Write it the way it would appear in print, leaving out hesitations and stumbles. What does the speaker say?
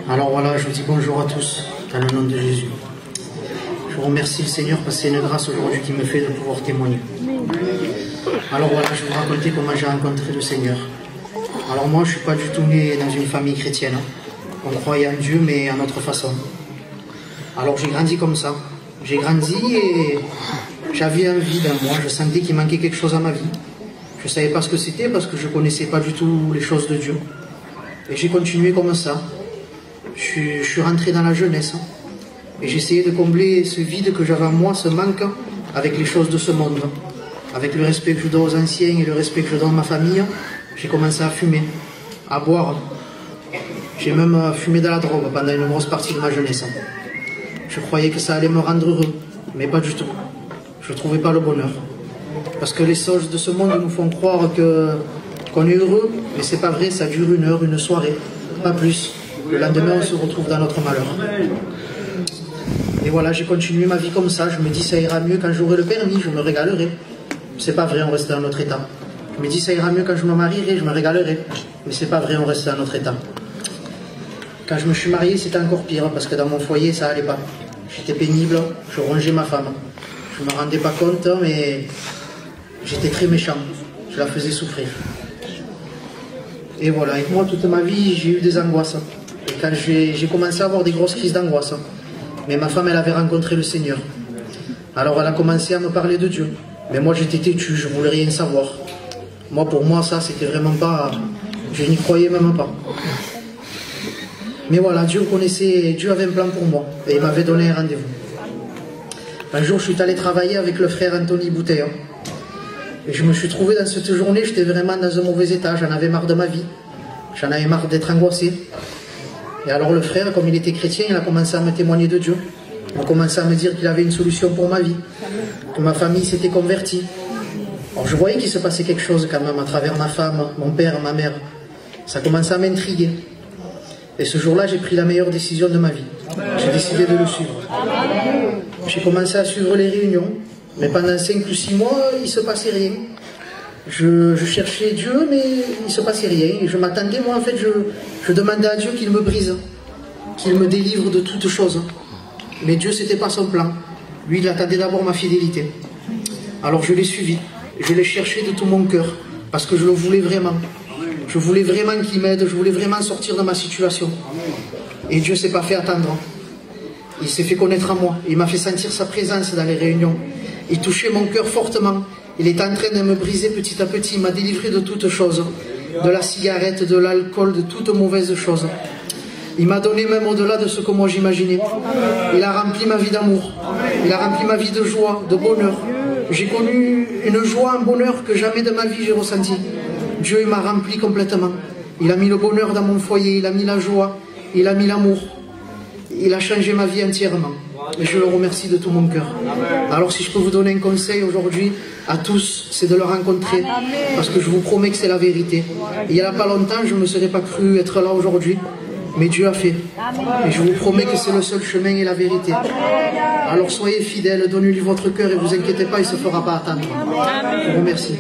Alors voilà, je vous dis bonjour à tous, dans le nom de Jésus. Je vous remercie le Seigneur parce que c'est une grâce aujourd'hui qui me fait de pouvoir témoigner. Alors voilà, je vais vous raconter comment j'ai rencontré le Seigneur. Alors moi, je ne suis pas du tout né dans une famille chrétienne. On croyait en Dieu, mais à notre façon. Alors j'ai grandi comme ça. J'ai grandi et j'avais un vide en moi. Je sentais qu'il manquait quelque chose à ma vie. Je ne savais pas ce que c'était parce que je ne connaissais pas du tout les choses de Dieu. Et j'ai continué comme ça. Je suis rentré dans la jeunesse. Et j'essayais de combler ce vide que j'avais en moi, ce manque, avec les choses de ce monde. Avec le respect que je donne aux anciens et le respect que je donne à ma famille, j'ai commencé à fumer, à boire. J'ai même fumé de la drogue pendant une grosse partie de ma jeunesse. Je croyais que ça allait me rendre heureux, mais pas du tout. Je ne trouvais pas le bonheur. Parce que les choses de ce monde nous font croire qu'on est heureux, mais c'est pas vrai, ça dure une heure, une soirée, pas plus. Le lendemain, on se retrouve dans notre malheur. Et voilà, j'ai continué ma vie comme ça. Je me dis, ça ira mieux quand j'aurai le permis, je me régalerai. C'est pas vrai, on reste dans notre état. Je me dis, ça ira mieux quand je me marierai, je me régalerai. Mais c'est pas vrai, on reste dans notre état. Quand je me suis marié, c'était encore pire, parce que dans mon foyer, ça allait pas. J'étais pénible, je rongeais ma femme. Je me rendais pas compte, mais j'étais très méchant. Je la faisais souffrir. Et voilà, avec moi, toute ma vie, j'ai eu des angoisses. Et quand j'ai commencé à avoir des grosses crises d'angoisse. Mais ma femme, elle avait rencontré le Seigneur. Alors elle a commencé à me parler de Dieu. Mais moi, j'étais têtu, je voulais rien savoir. Moi, pour moi, ça, c'était vraiment pas... Je n'y croyais même pas. Mais voilà, Dieu avait un plan pour moi. Et il m'avait donné un rendez-vous. Un jour, je suis allé travailler avec le frère Anthony Bouteille. Et je me suis trouvé dans cette journée, j'étais vraiment dans un mauvais état. J'en avais marre de ma vie. J'en avais marre d'être angoissé. Et alors le frère, comme il était chrétien, il a commencé à me témoigner de Dieu. Il a commencé à me dire qu'il avait une solution pour ma vie. Que ma famille s'était convertie. Alors je voyais qu'il se passait quelque chose quand même à travers ma femme, mon père, ma mère. Ça commençait à m'intriguer. Et ce jour-là, j'ai pris la meilleure décision de ma vie. J'ai décidé de le suivre. J'ai commencé à suivre les réunions. Mais pendant 5 ou 6 mois, il ne se passait rien. Je cherchais Dieu, mais il ne se passait rien. Et je m'attendais, moi, en fait, je demandais à Dieu qu'il me brise, qu'il me délivre de toutes choses. Mais Dieu, ce n'était pas son plan. Lui, il attendait d'abord ma fidélité. Alors je l'ai suivi. Je l'ai cherché de tout mon cœur, parce que je le voulais vraiment. Je voulais vraiment qu'il m'aide, je voulais vraiment sortir de ma situation. Et Dieu ne s'est pas fait attendre. Il s'est fait connaître à moi. Il m'a fait sentir sa présence dans les réunions. Il touchait mon cœur fortement. Il est en train de me briser petit à petit. Il m'a délivré de toutes choses. De la cigarette, de l'alcool, de toutes mauvaises choses. Il m'a donné même au-delà de ce que moi j'imaginais. Il a rempli ma vie d'amour. Il a rempli ma vie de joie, de bonheur. J'ai connu une joie, un bonheur que jamais de ma vie j'ai ressenti. Dieu m'a rempli complètement. Il a mis le bonheur dans mon foyer. Il a mis la joie. Il a mis l'amour. Il a changé ma vie entièrement. Et je le remercie de tout mon cœur. Alors si je peux vous donner un conseil aujourd'hui à tous, c'est de le rencontrer. Parce que je vous promets que c'est la vérité. Il n'y a pas longtemps, je ne me serais pas cru être là aujourd'hui. Mais Dieu a fait. Et je vous promets que c'est le seul chemin et la vérité. Alors soyez fidèles, donnez-lui votre cœur et ne vous inquiétez pas, il ne se fera pas attendre. Je vous remercie.